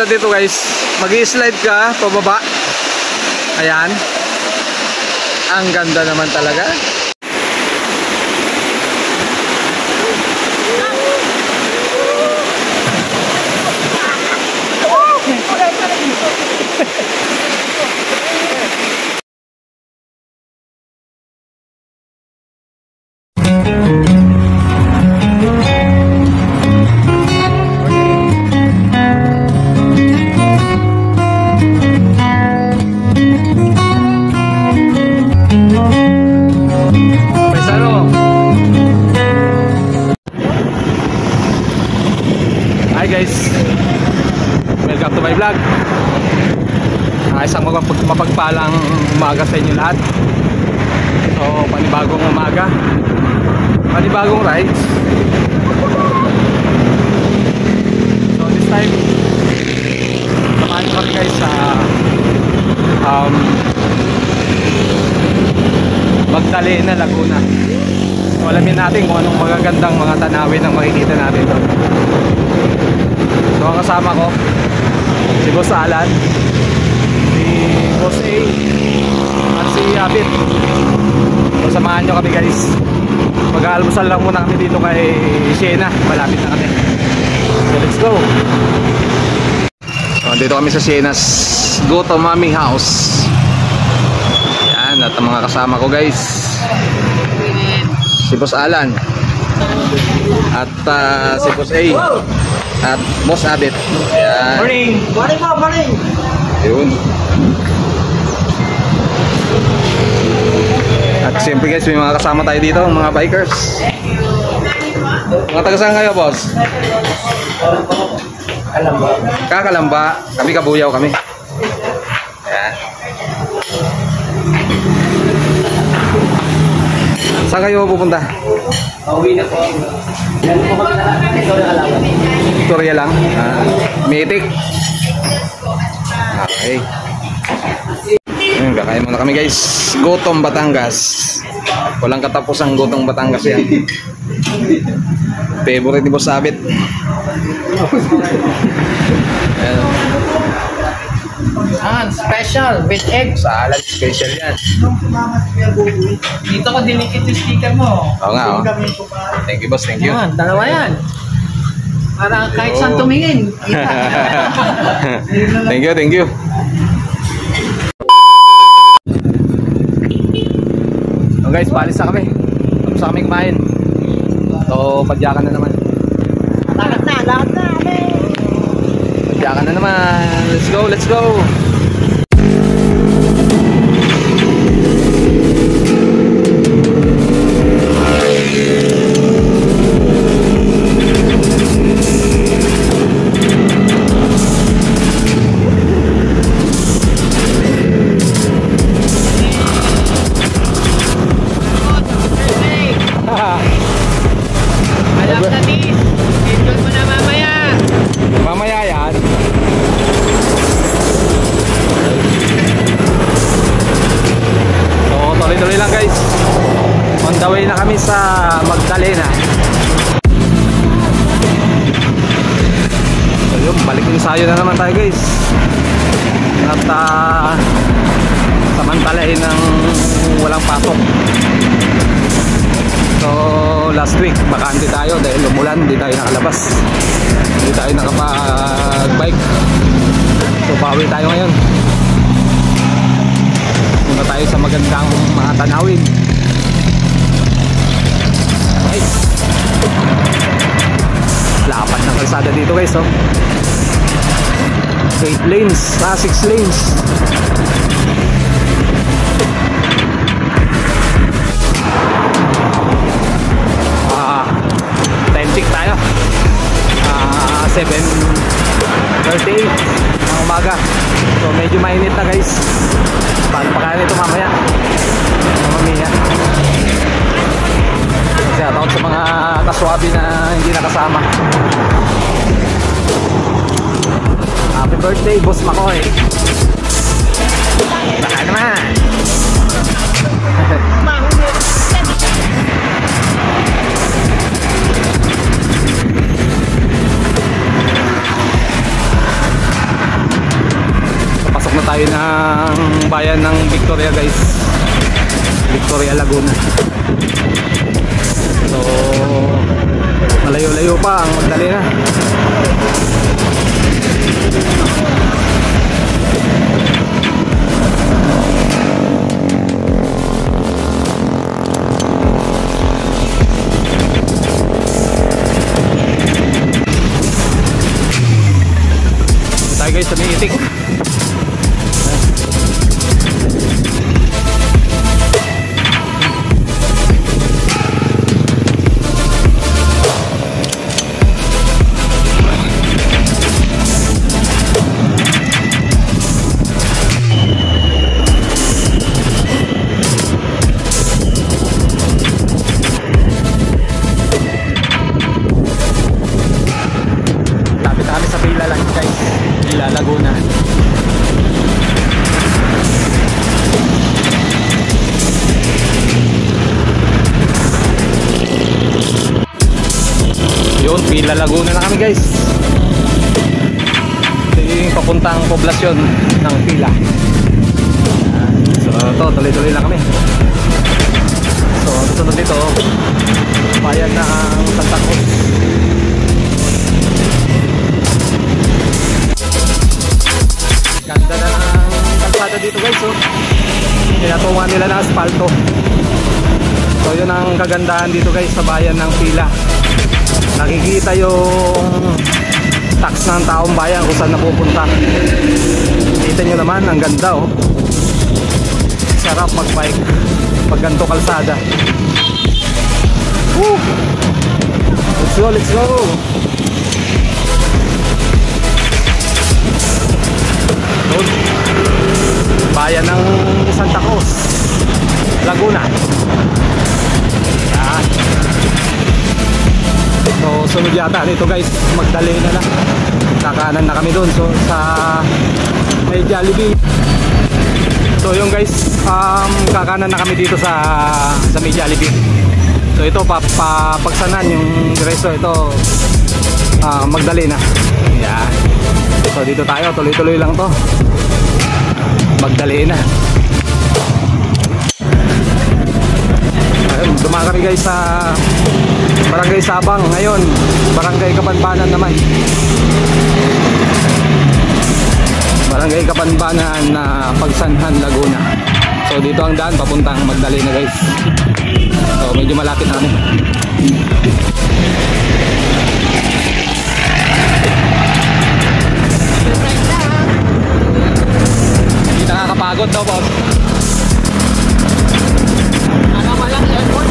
Dito guys, mag-i-slide ka pababa. Ayan. Ang ganda naman talaga. Hi guys, welcome to my vlog. Isang mapagpalang umaga sa inyo lahat. So panibagong umaga, panibagong rides. So this time samahan nyo kami guys sa Magdalena, Laguna. So alamin natin kung anong magagandang mga tanawin ang makikita natin doon. So ang kasama ko si Boss Alan, si Boss A, at si Abit. So samahan nyo kami guys. Mag-aalmusal lang muna kami dito kay Siena. Malapit na kami. So let's go. So dito kami sa Siena's Go to Mommy House. Yan, at ang mga kasama ko guys, si Boss Alan at si Boss A at Boss Abit. Ayan. Morning! Morning po! Morning! Yun. At siyempre guys, may mga kasama tayo dito, mga bikers. Mga taga saan kayo, boss? Kalamba. Kakalamba. Kami Kabuyaw kami. Ayan. Saan kayo pupunta? Pauwi na po. Yan po kami na Kalamba. Victoria lang. Mitik. Okay. Ayun, kakain muna kami guys. Gotong Batangas. Walang katapos ang Gotong Batangas yan. Favorite ni Boss Abit. Special with egg. Salad special yan. Dito ko dinikit yung sticker mo. Oo nga, oh. Thank you boss, thank you. Yan, dalawa yan. Para kahit saan tumingin. Thank you, thank you. So guys, paalis na kami. Tapos na kami kumain. So, padyakan na naman. Lakad na, lakad na. Padyakan na naman. Let's go, let's go. Alam na tis. Enjoy mo na mamaya. Mamaya yan. So tuloy-tuloy lang guys. On the way na kami sa Magdalena. So yun, balik ensayo na naman tayo guys. At samantalahin ng walang pasok. So last week bakante tayo dahil umulan, hindi tayo nakalabas, hindi tayo nakapag-bike. So bawi tayo ngayon. Muna tayo sa magandang mga tanawin. Okay. Lapat ng kalsada dito guys, oh. 8 lanes, 6 lanes. Tentik tayo. 7:38 ng umaga. So medyo mainit na guys. Paano pa kaya nito mamaya? Mamaya. Shout out sa mga kaswabi na hindi nakasama. Happy birthday, Boss Makoy. Baka naman. tayo ng bayan ng Victoria guys, Victoria Laguna. So malayo-layo pa ang Magdalena. Tayo guys sa may itik. Laguna. Yun, Villa Laguna na kami guys. Ito yung papuntang poblasyon ng Villa. So ito, tuloy-tuloy lang kami. So ang susunod dito, bayan ng Santa Cruz. Ganda na ng kalsada dito guys, oh. Kinatungan nila ng asfalto. So yun ang kagandahan dito guys sa bayan ng Pila. Nakikita yung tax ng taong bayan kung saan napupunta. Kita nyo naman, ang ganda, oh. Sarap mag-bike pag ganito kalsada. Woo! Let's go, let's go! Bayan ng Santa Cruz, Laguna. Yan. So sunod yata dito guys, Magdalena na. Kakanan na kami doon, so sa may Jollibee. So yung guys, kakanan na kami dito sa may Jollibee. So ito pagsanan yung diretso ito, Magdalena. Yan. So dito tayo, tuloy-tuloy lang to. Magdalena. Ayun, dumaan kami guys sa Barangay Sabang. Ngayon, Barangay Kapanbanan naman. Barangay Kapanbanan na Pagsanhan, Laguna. So dito ang daan papuntang Magdalena guys. So medyo malapit na kami. Nakakapagod daw boss. Ano ka lang yan boss?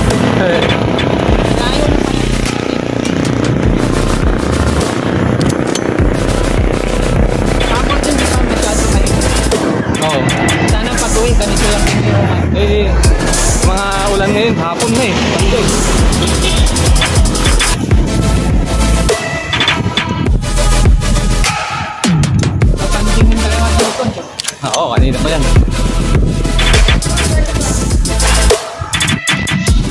Tapos hindi pa masyado kayo. Oo. Sana pag-uwi ganito lang din yung mga ulan ngayon, hapon na eh. Panday. Oo, kanina pa yan.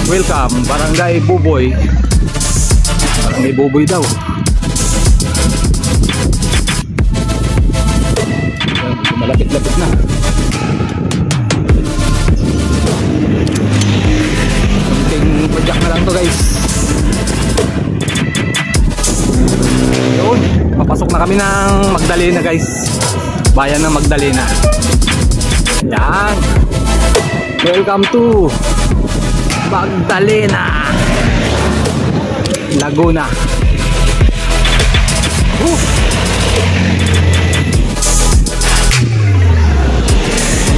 Welcome, Barangay Buboy. Barangay Buboy daw. Malapit-lapit na. Kunting project na lang to guys. Yun, papasok na kami ng Magdalena guys. Bayan ng Magdalena. Yan. Welcome to Magdalena, Laguna.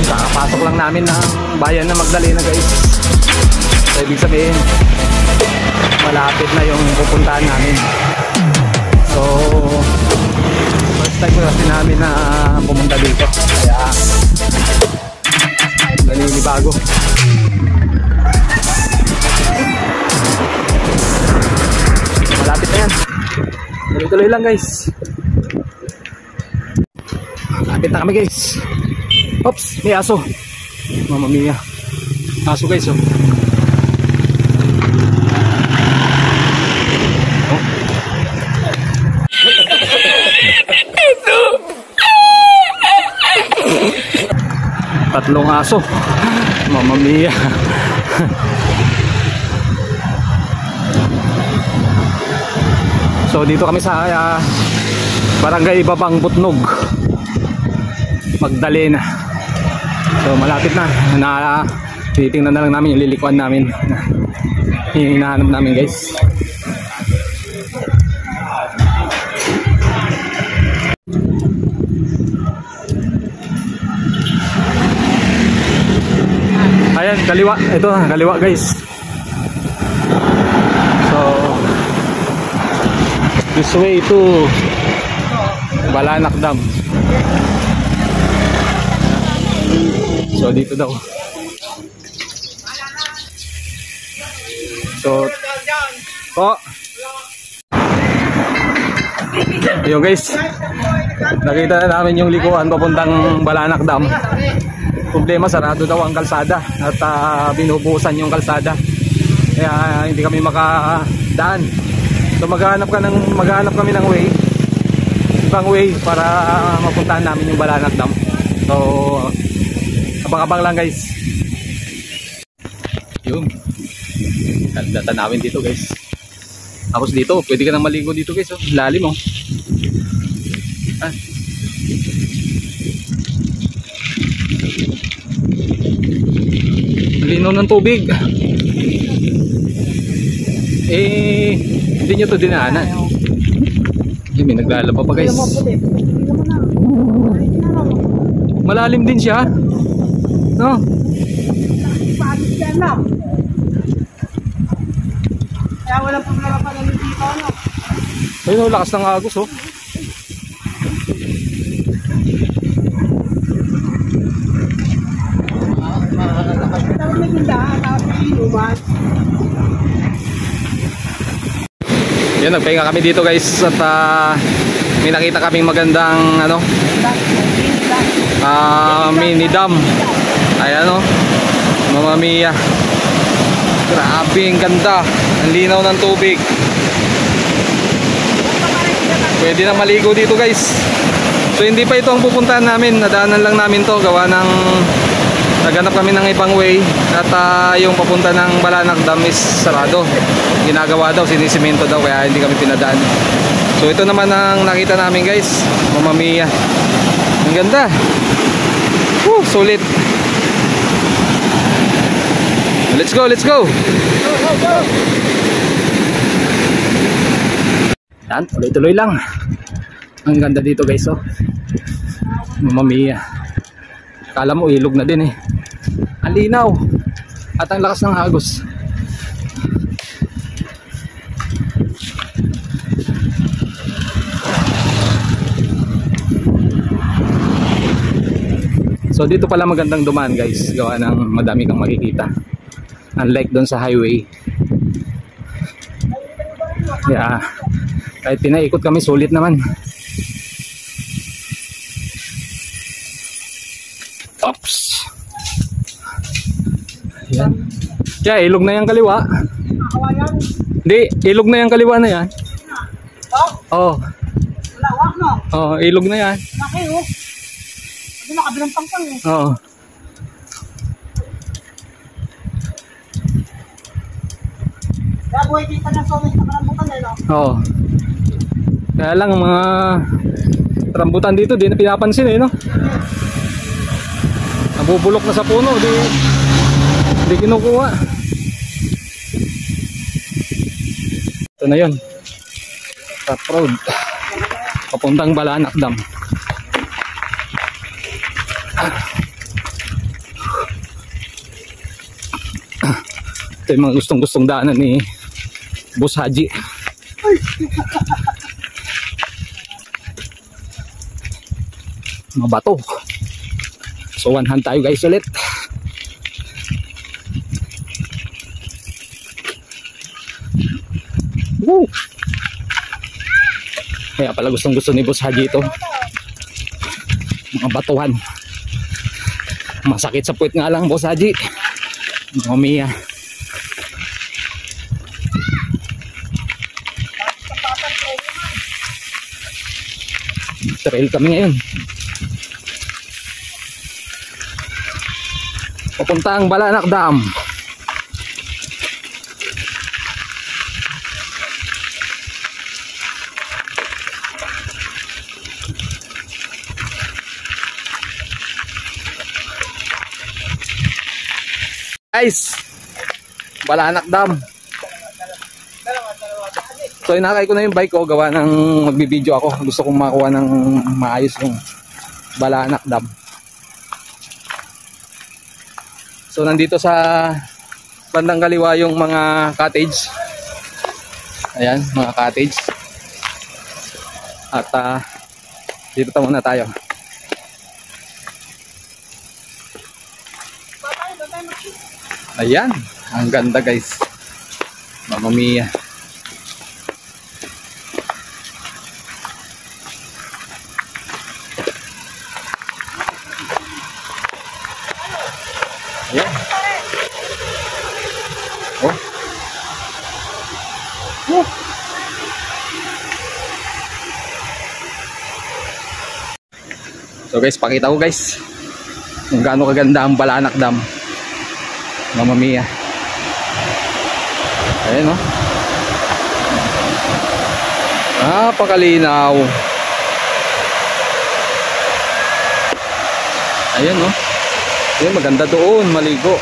Kakapasok lang namin ng bayan ng Magdalena guys. So, ibig sabihin malapit na yung pupuntahan namin. So first time kasi namin na pumunta dito, kaya naninibago. Malapit na yan. Tuloy-tuloy lang guys. Malapit na kami guys. Oops, may aso. Mamma mia. Aso guys, oh. Oh. Tatlong aso. Mamma mia. So dito kami sa Barangay Babang Butnog, Magdalena. So malapit na. Titingnan na lang namin yung lilikuan namin. Hinahanap namin guys. Ayan, kaliwa. Ito, kaliwa guys. So this way to Balanak Dam. So dito daw. So yun guys, nakita na namin yung likuan papuntang Balanak Dam. Problema, sarado daw ang kalsada at binubuhusan yung kalsada, kaya hindi kami makadaan. So maghanap kami ng ibang way para mapuntahan namin yung Balanak Dam. So abang-abang lang guys. Yung ganda tanawin dito guys. Tapos dito pwede ka nang maligo dito guys, oh. Lalim, oh. Linaw ng tubig. Hindi nyo to dinaanan. May naglalaba pa guys. Malalim din siya, no? Kaya walang problema pa namin dito, no? Ayun, lakas ng agos, oh. Yan, nagpahinga kami dito guys at may nakita kaming magandang mini dam. Ayan, oh, Mamma mia. Grabe, ang ganda, ang linaw ng tubig. Pwede na maligo dito guys. So hindi pa ito ang pupuntahan namin, nadaanan lang namin to, gawa ng naghanap kami ng ibang way. At yung papunta ng Balanak Dam is sarado, ginagawa daw, sinisimento daw, kaya hindi kami pinadaan. So ito naman ang nakita namin guys, Mamma mia, ang ganda. Sulit. Let's go, let's go. Yan, tuloy-tuloy lang. Ang ganda dito guys, oh. Mamma mia. Kala mo ilog na din, eh. Ang linaw at ang lakas ng hagos. So dito pala magandang dumaan guys, gawa ng madami kang makikita, unlike doon sa highway. Yeah, kahit pinaikot kami, sulit naman. Oops. Yan. Kaya ilog na yung kaliwa. Hindi, ilog na yung kaliwa na yan. Oh. Lawak, no? Oh, ilog na yan. Laki, oh. Hindi nakabilang pangpang, eh. Oo. Kaya buhay kita ng solis na karambutan, eh, no? Oo. Kaya lang mga rambutan dito, di na pinapansin, eh, no? Nabubulok na sa puno, di kinukuha. Ito na yun, Top Road papuntang Balanak Dam. Ito yung mga gustong daanan ni Boss Haji. Mga bato. So one hand tayo guys ulit. Woo! Kaya pala gusto ni Boss Haji ito, mga batuhan. Masakit sa puwet nga lang, Boss Haji. Mamma mia. Trail kami ngayon. Papuntang Balanak Dam. Guys, Balanak Dam. So inakay ko na yung bike ko, gawa ng magbibideo ako. Gusto kong makuha ng maayos yung Balanak Dam. So nandito sa bandang kaliwa yung mga cottage. Ayan, mga cottage. At dito muna tayo. Ayan, ang ganda guys. Mamma mia. Ayan. Oh. Oh. So guys, pakita ko guys kung gaano kaganda ang Balanak Dam. Mamma mia. Ayan o. Napakalinaw. Ayan o. Ayan, maganda doon maligo.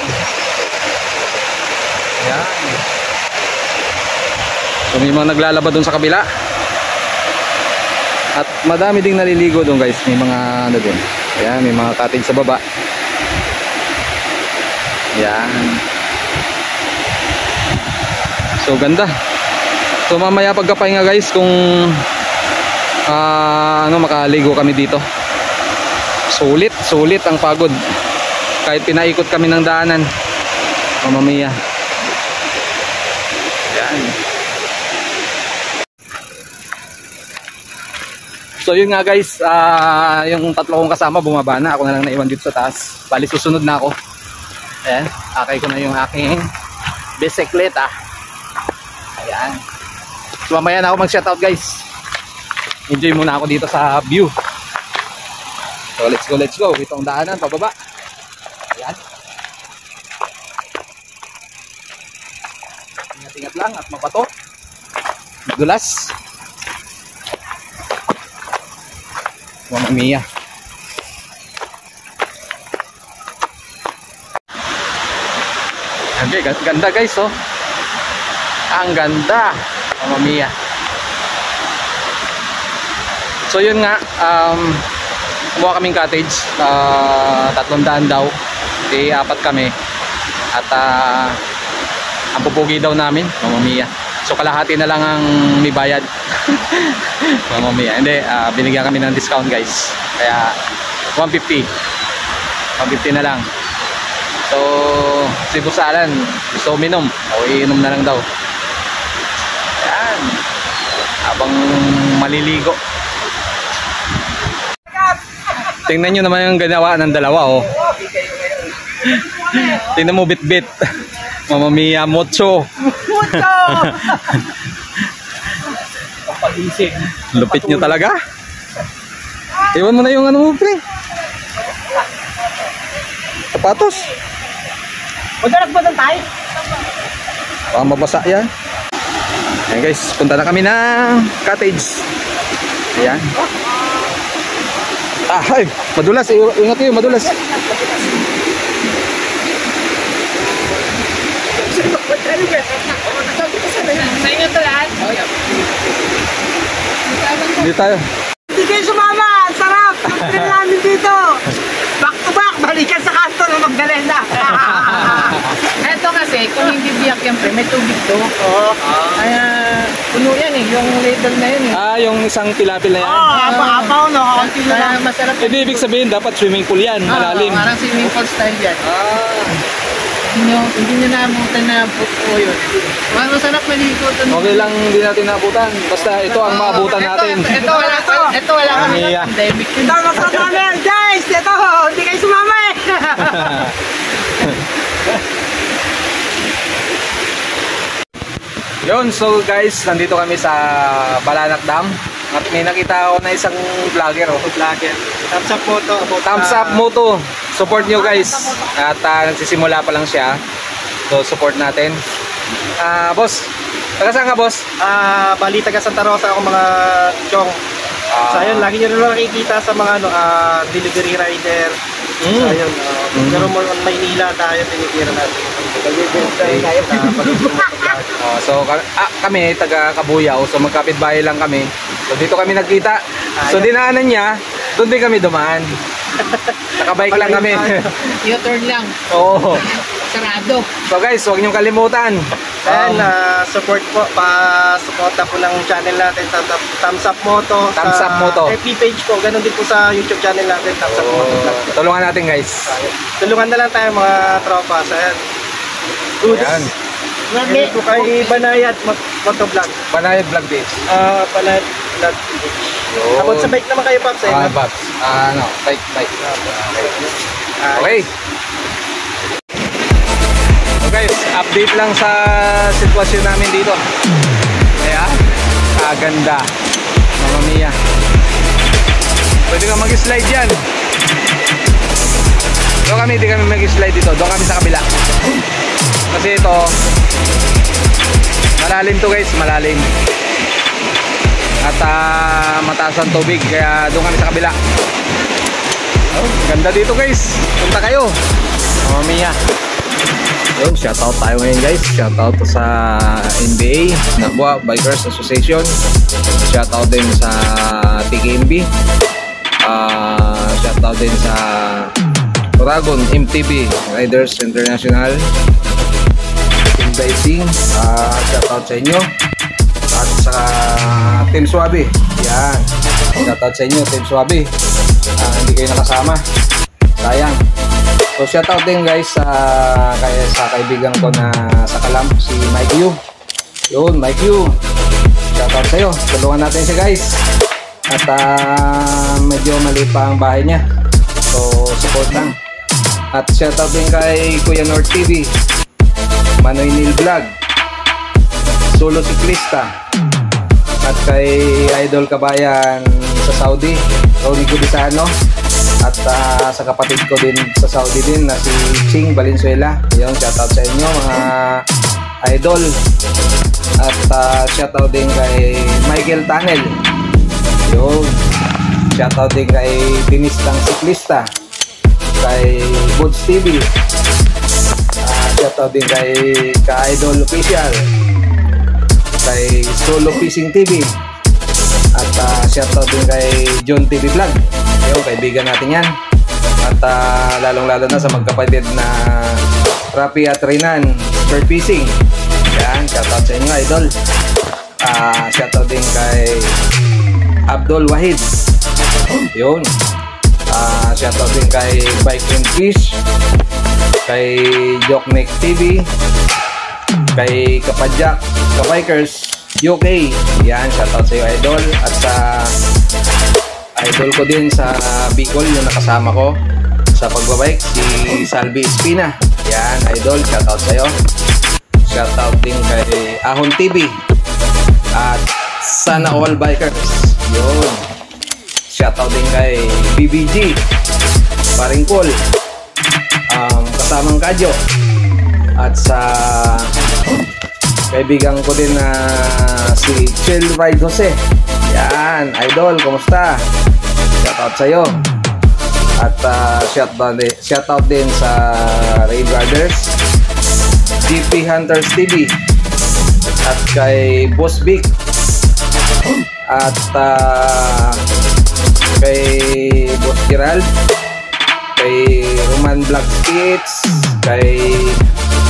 Ayan. So may mga naglalaba doon sa kabila. At madami ding naliligo doon guys. May mga ano doon. Ayan, may mga cottage sa baba. Ayan. So ganda. So mamaya pagkapahinga guys kung makaligo kami dito. Sulit ang pagod. Kahit pinaikot kami ng daanan. Mamma mia. Ayan. So yun nga guys, yung tatlo kong kasama bumaba na. Ako na lang naiwan dito sa taas. Bali susunod na ako. Ayan, akay ko na yung aking bisikleta. Ayan. So mamaya na ako mag-shoutout guys. Enjoy muna ako dito sa view. So let's go. Itong daanan, pababa. Ayan. Ingat-ingat lang at mabato. Madulas. Mamma mia. Okay, ganda guys oh. Ang ganda. Mamma mia. So yun nga, kumuha kaming cottage, 300 daw. 4 kami. At ang pupugi daw namin, Mamma mia. So kalahati na lang ang may bayad. Mamma mia. Hindi, binigyan kami ng discount guys. Kaya 150. 150 na lang. So si Busalan gusto uminom o iinom na lang daw. Ayan. Habang maliligo. Tingnan nyo naman yung ganawa ng dalawa oh. Tingnan mo bit-bit. Mamma mia, mucho. Lupit nyo talaga. Iwan mo na yung ano mo pre. Sapatos. Madalas ba tayo? Baka mabasa yan. Ayan guys, punta na kami ng cottage. Ayan. Ay, madulas. Ingat kayo, madulas. Sa inyo to lahat? Hindi tayo. Hindi kayo sumama! Ang sarap! Ang trip namin dito! Back to back! Balikan sa kanto na Magdalena! Eto kasi, kung hindi biyak yan, pre, may tubig to. Oo. Kaya, puno yan eh, yung ladle na yun eh. Yung isang pilapil na yan. Oo, apaw no? Konti na Kaya lang. masarap. Ibig sabihin, dapat swimming pool yan, malalim. Parang swimming pool style yan. Hindi nyo naabutan na buko yun. Parang masarap maligo doon. Okay lang, hindi natin naabutan. Basta ito ang maabutan natin. Ito wala kami Mia. pandemic yun. Tama sa kamer! Guys! Ito! Hindi kayo sumama eh! Yun, so guys, nandito kami sa Balanak Dam. At may nakita ako na isang vlogger. Thumbs up Moto. Thumbs Up Moto. Support nyo guys. At nagsisimula pa lang siya. So support natin. Boss, taga saan ka boss? Bali taga Santa Rosa ako mga chong. So ayun, lagi nyo rin nakikita sa mga delivery rider. So ayun, pero more on Maynila tayo tinitira natin. So kami taga Kabuyao, so magkapit-bahay lang kami. So dito kami nagkita. So dinaanan niya, doon din kami dumaan. Nakabike lang kami. U-turn lang. Oo. Sarado. So guys, huwag niyong kalimutan. And support po, pa-suporta po ng channel natin sa Thumbs Up Moto. Thumbs Up Moto. FB page po, ganun din po sa YouTube channel natin, Thumbs Up Moto Vlog. Tulungan natin guys. Tulungan na lang tayo mga tropa. So ayan. Goods. Ayan. Ngayon po kay Banayat Motovlog. Panayad Vlog Days. Banayat Vlog page. About sa bike naman kayo, Pops. Babs. Bike. Okay. So guys, update lang sa sitwasyon namin dito. Ayan. Ganda. Mamma mia. Pwede ka mag-slide yan. Doon kami, hindi kami mag-slide dito. Doon kami sa kabila. Kasi ito, malalim to guys, malalim. At mataas ang tubig, kaya doon kami sa kabila. Ganda dito guys. Punta kayo. Mamma mia. Yun, shoutout tayo ngayon guys. Shoutout sa NBA, Nabua Bikers Association. Shoutout din sa TKMB. Shoutout din sa Dragon MTB Riders International. Inviting. Shoutout sa inyo. At sa Team Suabe. Yan. Shoutout sa inyo, Team Suabe. Hindi kayo nakasama. Sayang. So shoutout din guys sa kaibigan ko na sa Kalam, si Mike Yu. Yun, Mike Yu. Shoutout sa iyo. Tulungan natin siya guys. At medyo maliit pa ang bahay niya. So support lang. At shoutout din kay Kuya North TV, Manoy Neil Vlog, Solo Siklista, at kay Idol Kabayan sa Saudi, Ronnie Cudisano. At sa kapatid ko din sa Saudi din na si Ching Valenzuela. Yung shoutout sa inyo mga idol. At shoutout din kay Michael Tanel. Yung shoutout din kay Binistang Siklista, kay Boots TV. Shoutout din kay Ka-Idol Official, kay Solo Fishing TV. At shoutout din kay John TV Vlog. Yung kaibigan natin yan. At lalong-lalo na sa magkapatid na Rapi at Renan Spur Fishing. Yan, shoutout sa inyo idol. Shoutout din kay Abdul Wahid. Yun. Shoutout din kay Bike and Fish, kay Joknek TV, kay Kapadjak Kabikers UK. Yan, shoutout sa iyo idol. At sa idol ko din sa Bicol, yung nakasama ko sa pagbabike, si Salvi Espina. Yan idol, shoutout sa iyo. Shoutout din kay Ahon TV at Sana All Bikers. Yun. Shoutout din kay BBG Paringkol, kasamang Kadyo. At sa kaibigan ko din na si Chill Ride Jose. Yan, idol, kumusta? Shoutout sa'yo. At shoutout din sa Ray Brothers, GP Hunters TV, at kay Boss Vic, at kay Boss Gerald, kay Roman Black Skits, kay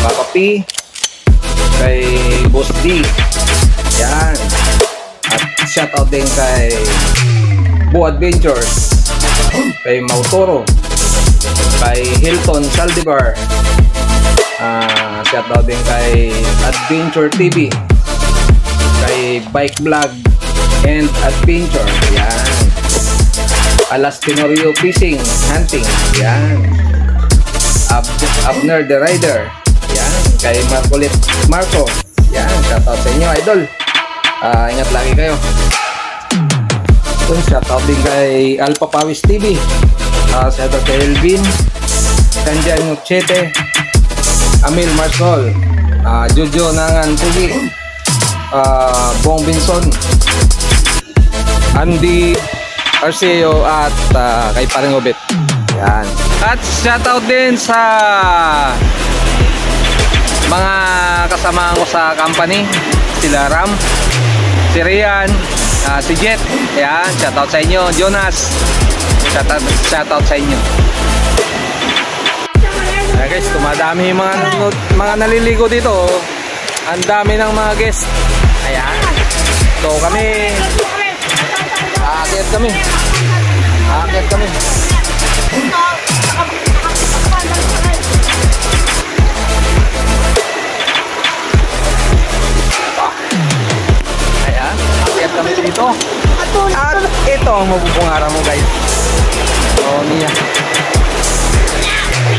Papa P, kay Boss D. Yan. At shoutout din kay Bo Adventures, kay Mautoro, kay Hilton Saldivar. Shoutout din kay Adventure TV, kay Bike Vlog and Adventure. Yan. Alas Tenorio Fishing, Hunting. Yan. Abner the Rider. Yan. Kay Marco. Yan. Shoutout sa inyo idol. Ingat lagi kayo. Yun, shoutout din kay Alpha Pawis TV. Shoutout kay Elvin, Kanjan Chete, Amil Marsol, Jojo Nangan TV, Bong Binson, Andy Arceo at kay Paring Obet. Yan. At shoutout din sa mga kasama ko sa company, sila Ram, si Rian, si Jet. Yan, shoutout sa inyo. Jonas, shoutout sa inyo. Ayan guys, tumadami yung mga naliligo dito. Ang dami ng mga guest. Ayan. So kami, aakyat kami. Ayan, aakyat kami dito. At ito ang mabubungaran mo guys. Oh, niya.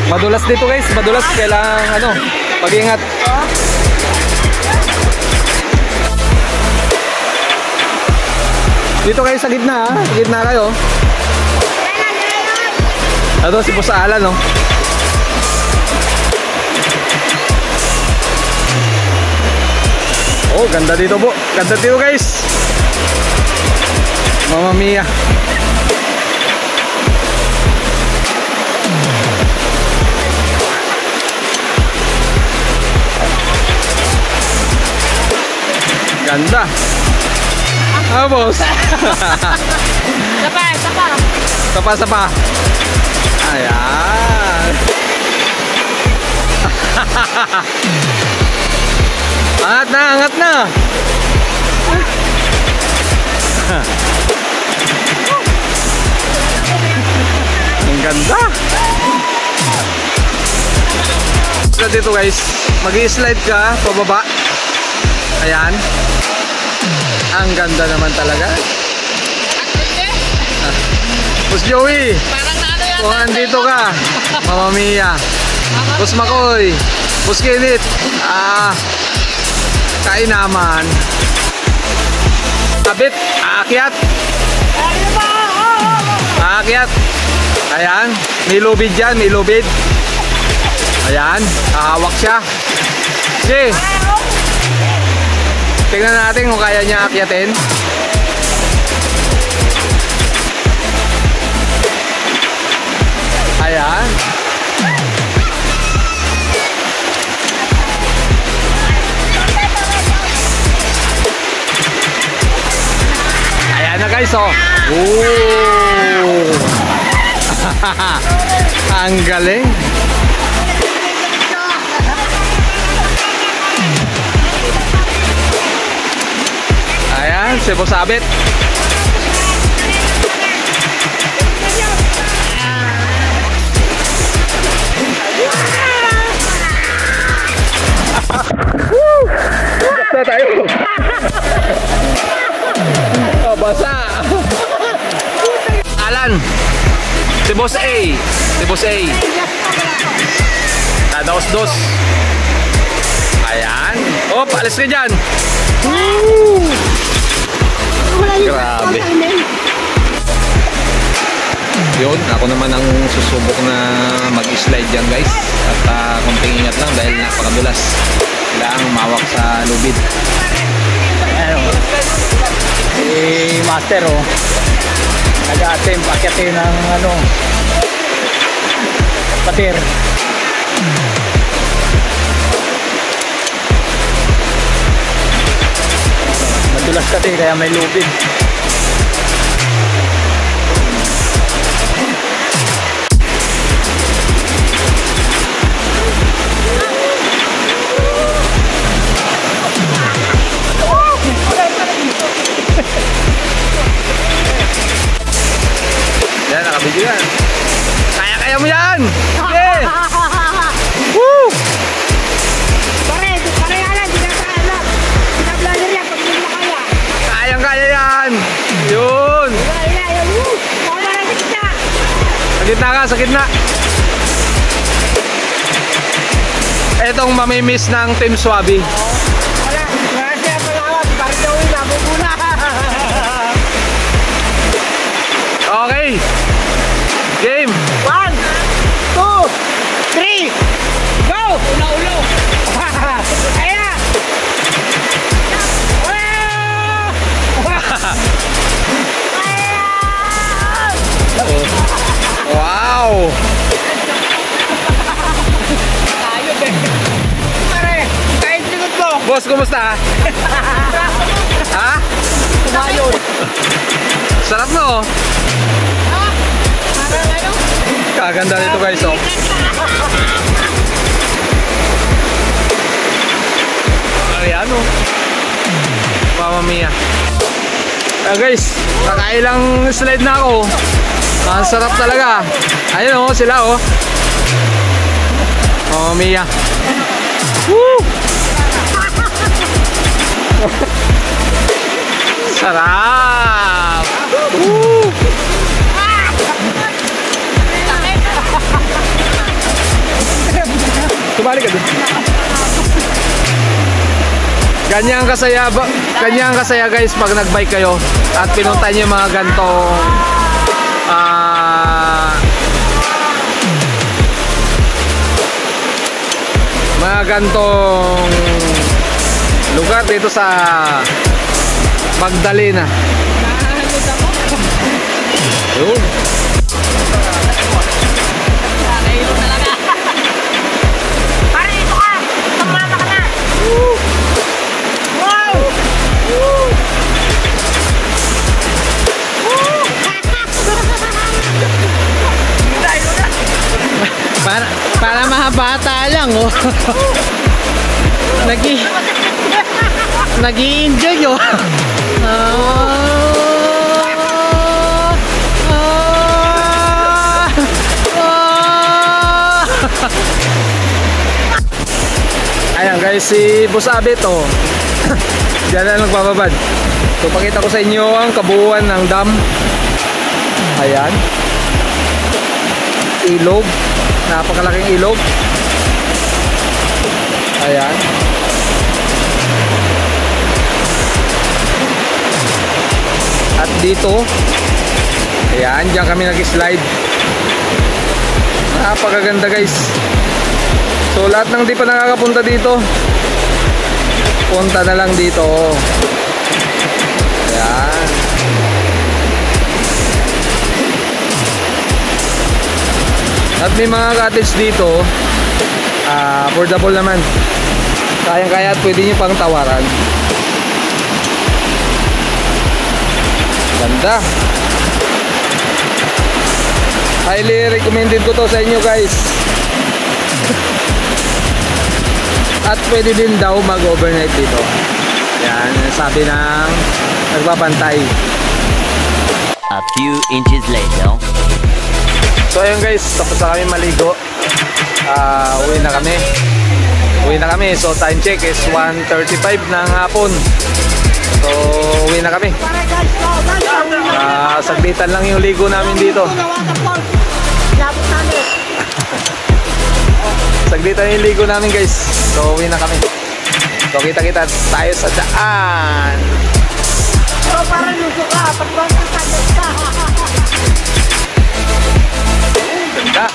Madulas dito guys, madulas. Kailangan mag-ingat. Dito kayo sa gitna ha. Sa gitna kayo. Ito si Boss Alan no. Oh, ganda dito po. Ganda dito guys. Mamma mia. Ganda. Boss. Sapa. Ayan. Angat na. Ang ganda. Dito guys, mag-i-slide ka pababa. Ayan. Ang ganda naman talaga. Boss Joey, kung andito ka, Mamma Mia. Boss Makoy, Boss Kinit, kain naman. Kabit, aakyat. Ayan, may lubid dyan, may lubid. Ayan, hahawak siya. Okay. Tingnan natin kung kaya niya akyatin. Ayan. Ayan na guys, oh. Ooh. Ang galing. Ayan, si Boss Abet. Basta tayo. Basa. Alan. Si Boss A. Dos. Ayan. Oh, paalis ka dyan. Grabe. Yun, ako naman ang susubok na mag-slide dyan guys. At konting ingat lang dahil napakadulas. Kailangan mawak sa lubid. Ayan o. Si Master o. Nag-attempt akyatin ng patir. Madulas kasi kaya may lubid. Yan, nakabidyo yan. Kaya mo yan! Okay! Woo! Kayang-kaya yan! Yun! Sa gitna. Etong mamimiss ng Team Swabi. Wala siya palawat. Parang gawin na. Bubula. Okay. Game. 1, 2, 3, go! Ulo-ulo. Ayan! Wow. Ayun eh. Pare, kahit likod mo! Boss, kumusta? Ha? Tumayon! Sarap no? Parang ano? Kaganda nito guys, oh. Ayan, oh. Mamma mia. Guys, nakailang slide na ako. Ang sarap talaga. Ayun, oh, sila, oh. Mamma mia. Woo! Sarap! Woo! Tumali ka dun. Ganyan kasaya guys pag nagbike kayo at pinunta niyo yung mga gantong lugar dito sa Magdalena. Nahahalod ako. Yun. Nakahilo talaga. Pare, ito ka! Pamana ka na! Wow! Para mahabata lang, oh. Nag-i-enjoy, oh. Ayan guys, si Boss Abit, oh. Diyan na nagbababad. So pakita ko sa inyo ang kabuuan ng dam. Ayan. Ilog. Napakalaking ilog. Ayan. At dito, ayan, diyan kami nag-slide. Napakaganda guys. So lahat ng di pa nakakapunta dito, punta na lang dito. Ayan. At may mga cottage dito, affordable naman. Kayang-kaya at pwede nyo pang tawaran. Ganda. Highly recommended ko to sa inyo guys. At pwede din daw mag-overnight dito. Yan, sabi ng nagbabantay. A few inches later. So ayun guys, tapos na kami maligo. Uwi na kami. So time check is 1:35 ng hapon. So uwi na kami. Saglitan lang yung ligo namin dito. Saglitan yung ligo namin guys. So uwi na kami. So kita-kita tayo sa daan. Pero parang luso ka, pagbanta ka ka. Ganda.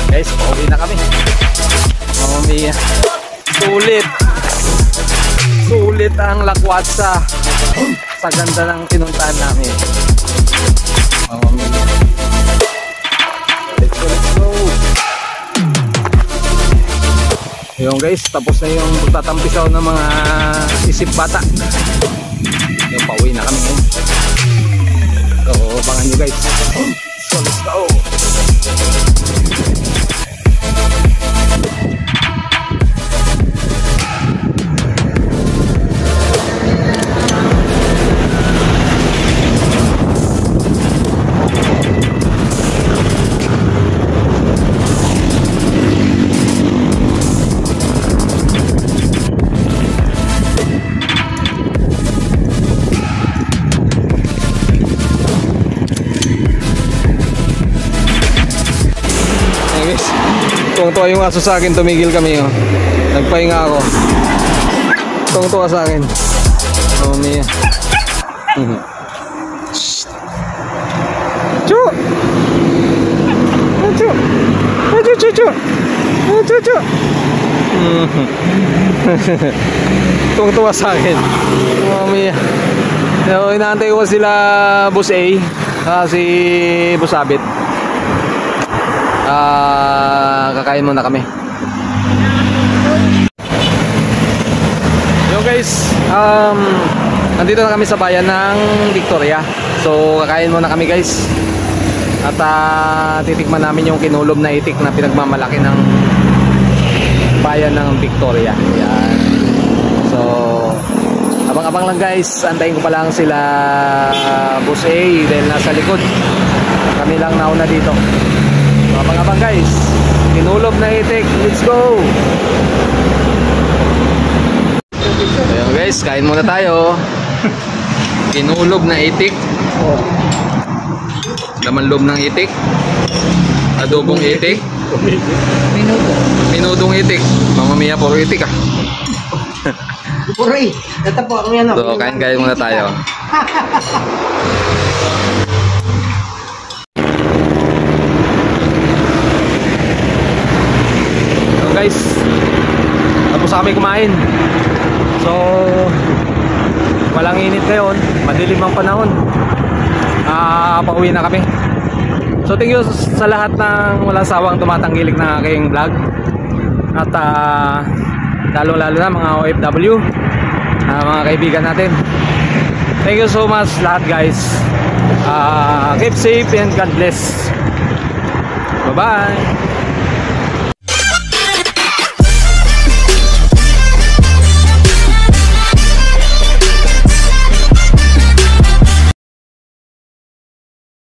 Guys, pauwi na kami. Mamma mia. Sulit ang lakwatsa sa ganda ng pinuntahan namin. Mamma mia. Let's go. Yung guys, tapos na yung tatampisaw ng mga isip bata. Yung pauwi na kami ngayon. So, abangan nyo guys. So, let's go. Tuwang-tuwa yung aso sa akin, tumigil kami, oh. Nagpahinga ako. Tuwang-tuwa sa akin. Mamma mia. Chu! Chu! Chu! Chu! Chu! Chu! Chu! Tuwang-tuwa sa akin. Mamma mia. So, inaantay ko sila Boss A si Boss Abit. Kakain muna kami. Yo guys, nandito na kami sa bayan ng Victoria. So kakain muna kami guys. At titikman namin yung kinulob na itik na pinagmamalaki ng bayan ng Victoria. Yan. So abang-abang lang guys. Antayin ko pa lang sila Boss A dahil nasa likod. Kami lang nauna dito. So, abang-abang guys. Kinulob na itik. Let's go! Ayan guys, kain muna tayo. Kinulob na itik. Laman loob ng itik. Adobong itik. Minudong itik. Mamma mia, puro itik ah. Puro ito po ang yan. So, kain muna tayo. So guys, tapos kami kumain. So walang init ngayon, madilim ang panahon. Pauwi na kami. So thank you sa lahat ng walang sawang tumatanggilik ng aking vlog. At lalo na mga OFW, mga kaibigan natin. Thank you so much lahat guys. Keep safe and God bless. Bye bye.